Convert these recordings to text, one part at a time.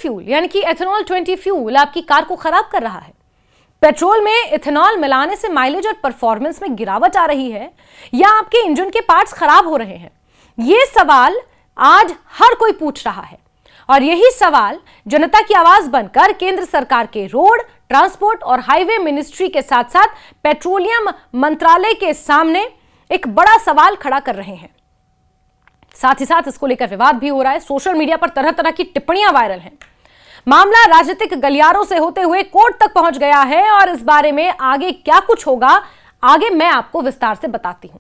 Fuel यानी कि ethanol 20 fuel आपकी कार को खराब कर रहा है? पेट्रोल में इथेनॉल मिलाने से माइलेज और परफॉर्मेंस में गिरावट आ रही है या आपके इंजन के पार्ट्स खराब हो रहे हैं? ये सवाल आज हर कोई पूछ रहा है और यही सवाल जनता की आवाज बनकर केंद्र सरकार के रोड, ट्रांसपोर्ट और हाईवे मिनिस्ट्री के साथ साथ पेट्रोलियम मंत्रालय के सामने एक बड़ा सवाल खड़ा कर रहे हैं। साथ ही साथ इसको लेकर विवाद भी हो रहा है। सोशल मीडिया पर तरह तरह की टिप्पणियां वायरल हैं। मामला राजनीतिक गलियारों से होते हुए कोर्ट तक पहुंच गया है और इस बारे में आगे क्या कुछ होगा, आगे मैं आपको विस्तार से बताती हूं।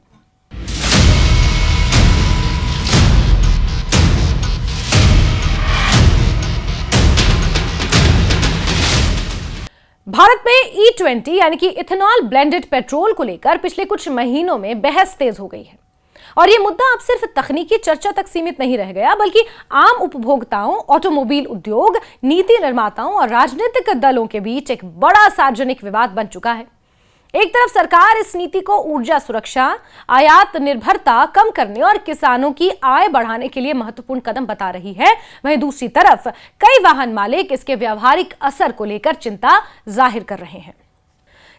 भारत में E20 यानी कि इथेनॉल ब्लेंडेड पेट्रोल को लेकर पिछले कुछ महीनों में बहस तेज हो गई है और यह मुद्दा अब सिर्फ तकनीकी चर्चा तक सीमित नहीं रह गया, बल्कि आम उपभोक्ताओं, ऑटोमोबाइल उद्योग, नीति निर्माताओं और राजनीतिक दलों के बीच एक बड़ा सार्वजनिक विवाद बन चुका है। एक तरफ सरकार इस नीति को ऊर्जा सुरक्षा, आयात निर्भरता कम करने और किसानों की आय बढ़ाने के लिए महत्वपूर्ण कदम बता रही है, वहीं दूसरी तरफ कई वाहन मालिक इसके व्यावहारिक असर को लेकर चिंता जाहिर कर रहे हैं।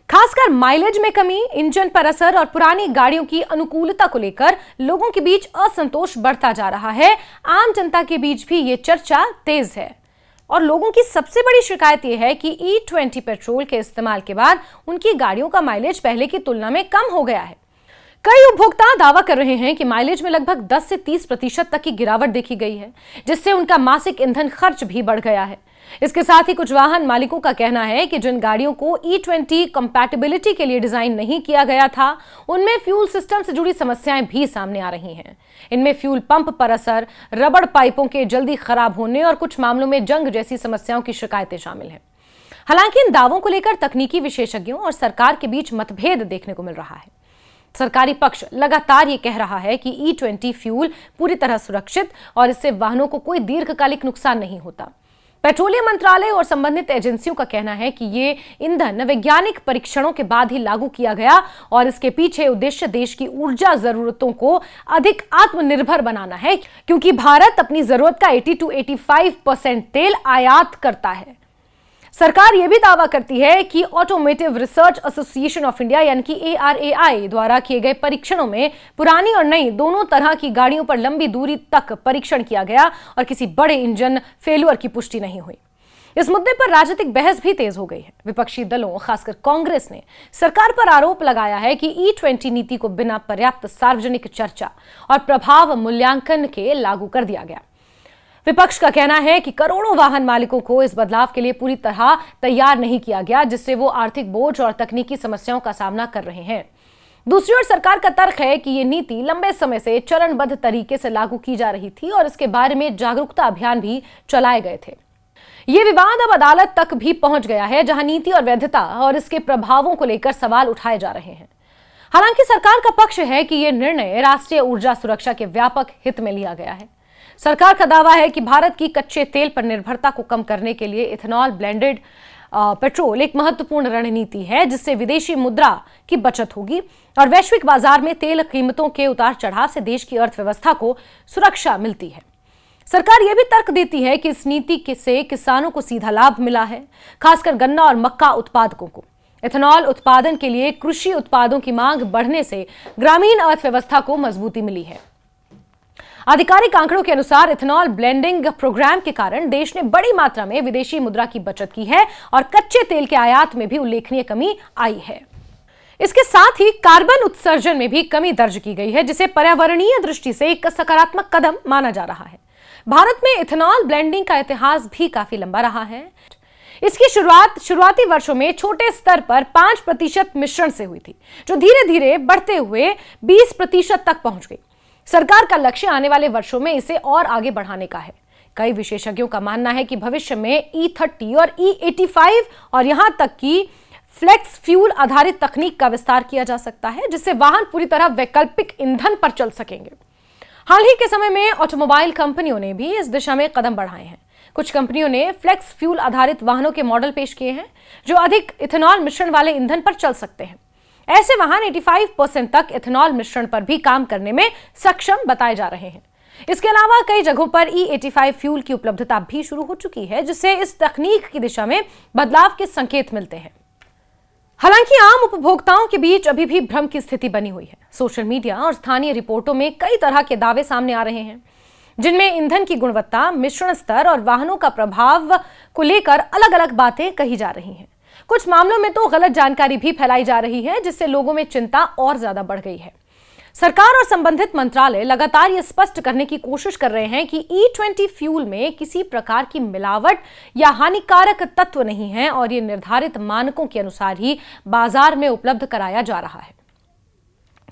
खासकर माइलेज में कमी, इंजन पर असर और पुरानी गाड़ियों की अनुकूलता को लेकर लोगों के बीच असंतोष बढ़ता जा रहा है। आम जनता के बीच भी ये चर्चा तेज है और लोगों की सबसे बड़ी शिकायत यह है कि E20 पेट्रोल के इस्तेमाल के बाद उनकी गाड़ियों का माइलेज पहले की तुलना में कम हो गया है। कई उपभोक्ता दावा कर रहे हैं कि माइलेज में लगभग 10 से 30% तक की गिरावट देखी गई है, जिससे उनका मासिक ईंधन खर्च भी बढ़ गया है। इसके साथ ही कुछ वाहन मालिकों का कहना है कि जिन गाड़ियों को E20 कंपैटिबिलिटी के लिए डिजाइन नहीं किया गया था, उनमें फ्यूल सिस्टम से जुड़ी समस्याएं भी सामने आ रही हैं। इनमें फ्यूल पंप पर असर, रबड़ पाइपों के जल्दी खराब होने और कुछ मामलों में जंग जैसी समस्याओं की शिकायतें शामिल हैं। हालांकि इन दावों को लेकर तकनीकी विशेषज्ञों और सरकार के बीच मतभेद देखने को मिल रहा है। सरकारी पक्ष लगातार ये कह रहा है कि E20 फ्यूल पूरी तरह सुरक्षित और इससे वाहनों को कोई दीर्घकालिक नुकसान नहीं होता। पेट्रोलियम मंत्रालय और संबंधित एजेंसियों का कहना है कि ये ईंधन वैज्ञानिक परीक्षणों के बाद ही लागू किया गया और इसके पीछे उद्देश्य देश की ऊर्जा जरूरतों को अधिक आत्मनिर्भर बनाना है, क्योंकि भारत अपनी जरूरत का 80 से 85% तेल आयात करता है। सरकार यह भी दावा करती है कि automotive research association of India यानी कि ARAI द्वारा किए गए परीक्षणों में पुरानी और नई दोनों तरह की गाड़ियों पर लंबी दूरी तक परीक्षण किया गया और किसी बड़े इंजन फेल्यूर की पुष्टि नहीं हुई। इस मुद्दे पर राजनीतिक बहस भी तेज हो गई है। विपक्षी दलों, खासकर कांग्रेस ने सरकार पर आरोप लगाया है कि E20 नीति को बिना पर्याप्त सार्वजनिक चर्चा और प्रभाव मूल्यांकन के लागू कर दिया गया। विपक्ष का कहना है कि करोड़ों वाहन मालिकों को इस बदलाव के लिए पूरी तरह तैयार नहीं किया गया, जिससे वो आर्थिक बोझ और तकनीकी समस्याओं का सामना कर रहे हैं। दूसरी ओर सरकार का तर्क है कि ये नीति लंबे समय से चरणबद्ध तरीके से लागू की जा रही थी और इसके बारे में जागरूकता अभियान भी चलाए गए थे। ये विवाद अब अदालत तक भी पहुंच गया है, जहां नीति और वैधता और इसके प्रभावों को लेकर सवाल उठाए जा रहे हैं। हालांकि सरकार का पक्ष है कि यह निर्णय राष्ट्रीय ऊर्जा सुरक्षा के व्यापक हित में लिया गया है। सरकार का दावा है कि भारत की कच्चे तेल पर निर्भरता को कम करने के लिए इथेनॉल ब्लेंडेड पेट्रोल एक महत्वपूर्ण रणनीति है, जिससे विदेशी मुद्रा की बचत होगी और वैश्विक बाजार में तेल कीमतों के उतार चढ़ाव से देश की अर्थव्यवस्था को सुरक्षा मिलती है। सरकार यह भी तर्क देती है कि इस नीति से किसानों को सीधा लाभ मिला है, खासकर गन्ना और मक्का उत्पादकों को। इथेनॉल उत्पादन के लिए कृषि उत्पादों की मांग बढ़ने से ग्रामीण अर्थव्यवस्था को मजबूती मिली है। आधिकारिक आंकड़ों के अनुसार इथेनॉल ब्लेंडिंग प्रोग्राम के कारण देश ने बड़ी मात्रा में विदेशी मुद्रा की बचत की है और कच्चे तेल के आयात में भी उल्लेखनीय कमी आई है। इसके साथ ही कार्बन उत्सर्जन में भी कमी दर्ज की गई है, जिसे पर्यावरणीय दृष्टि से एक सकारात्मक कदम माना जा रहा है। भारत में इथेनॉल ब्लेंडिंग का इतिहास भी काफी लंबा रहा है। इसकी शुरुआती वर्षों में छोटे स्तर पर 5% मिश्रण से हुई थी, जो धीरे धीरे बढ़ते हुए 20% तक पहुंच गई। सरकार का लक्ष्य आने वाले वर्षों में इसे और आगे बढ़ाने का है। कई विशेषज्ञों का मानना है कि भविष्य में E30 और E85 और यहां तक कि फ्लेक्स फ्यूल आधारित तकनीक का विस्तार किया जा सकता है, जिससे वाहन पूरी तरह वैकल्पिक ईंधन पर चल सकेंगे। हाल ही के समय में ऑटोमोबाइल कंपनियों ने भी इस दिशा में कदम बढ़ाए हैं। कुछ कंपनियों ने फ्लेक्स फ्यूल आधारित वाहनों के मॉडल पेश किए हैं, जो अधिक इथेनॉल मिश्रण वाले ईंधन पर चल सकते हैं। ऐसे वाहन 85% तक इथेनॉल मिश्रण पर भी काम करने में सक्षम बताए जा रहे हैं। इसके अलावा कई जगहों पर E85 फ्यूल की उपलब्धता भी शुरू हो चुकी है, जिससे इस तकनीक की दिशा में बदलाव के संकेत मिलते हैं। हालांकि आम उपभोक्ताओं के बीच अभी भी भ्रम की स्थिति बनी हुई है। सोशल मीडिया और स्थानीय रिपोर्टों में कई तरह के दावे सामने आ रहे हैं, जिनमें ईंधन की गुणवत्ता, मिश्रण स्तर और वाहनों का प्रभाव को लेकर अलग अलग बातें कही जा रही हैं। कुछ मामलों में तो गलत जानकारी भी फैलाई जा रही है, जिससे लोगों में चिंता और ज्यादा बढ़ गई है। सरकार और संबंधित मंत्रालय लगातार ये स्पष्ट करने की कोशिश कर रहे हैं कि E20 फ्यूल में किसी प्रकार की मिलावट या हानिकारक तत्व नहीं है और ये निर्धारित मानकों के अनुसार ही बाजार में उपलब्ध कराया जा रहा है।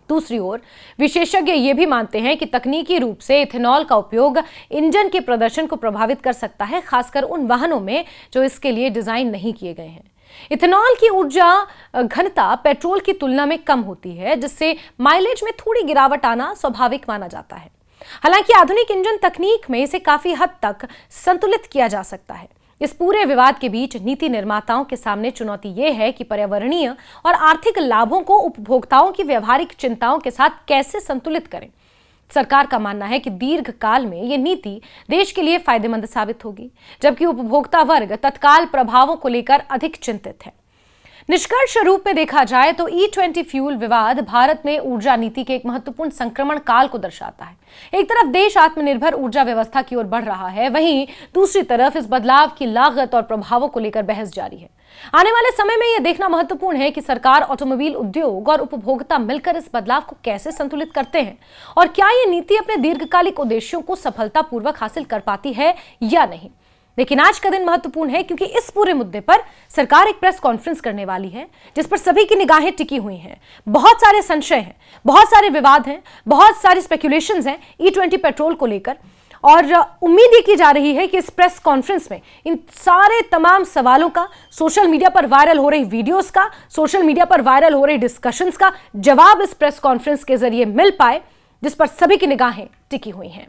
दूसरी ओर विशेषज्ञ ये भी मानते हैं कि तकनीकी रूप से इथेनॉल का उपयोग इंजन के प्रदर्शन को प्रभावित कर सकता है, खासकर उन वाहनों में जो इसके लिए डिजाइन नहीं किए गए हैं। इथेनॉल की ऊर्जा घनता पेट्रोल की तुलना में कम होती है, जिससे माइलेज में थोड़ी गिरावट आना स्वाभाविक माना जाता है। हालांकि आधुनिक इंजन तकनीक में इसे काफी हद तक संतुलित किया जा सकता है। इस पूरे विवाद के बीच नीति निर्माताओं के सामने चुनौती यह है कि पर्यावरणीय और आर्थिक लाभों को उपभोक्ताओं की व्यवहारिक चिंताओं के साथ कैसे संतुलित करें। सरकार का मानना है कि दीर्घकाल में यह नीति देश के लिए फायदेमंद साबित होगी, जबकि उपभोक्ता वर्ग तत्काल प्रभावों को लेकर अधिक चिंतित है। निष्कर्ष रूप में देखा जाए तो E20 फ्यूल विवाद भारत में ऊर्जा नीति के एक महत्वपूर्ण संक्रमण काल को दर्शाता है। एक तरफ देश आत्मनिर्भर ऊर्जा व्यवस्था की ओर बढ़ रहा है, वहीं दूसरी तरफ इस बदलाव की लागत और प्रभावों को लेकर बहस जारी है। आने वाले समय में यह देखना महत्वपूर्ण है कि सरकार, ऑटोमोबाइल उद्योग और उपभोक्ता मिलकर इस बदलाव को कैसे संतुलित करते हैं और क्या यह नीति अपने दीर्घकालिक उद्देश्यों को सफलतापूर्वक हासिल कर पाती है या नहीं। लेकिन आज का दिन महत्वपूर्ण है क्योंकि इस पूरे मुद्दे पर सरकार एक प्रेस कॉन्फ्रेंस करने वाली है, जिस पर सभी की निगाहें टिकी हुई हैं। बहुत सारे संशय हैं, बहुत सारे विवाद हैं, बहुत सारी स्पेकुलेशंस हैं E20 पेट्रोल को लेकर, और उम्मीद ये की जा रही है कि इस प्रेस कॉन्फ्रेंस में इन सारे तमाम सवालों का, सोशल मीडिया पर वायरल हो रही वीडियोस का, सोशल मीडिया पर वायरल हो रही डिस्कशंस का जवाब इस प्रेस कॉन्फ्रेंस के जरिए मिल पाए, जिस पर सभी की निगाहें टिकी हुई हैं।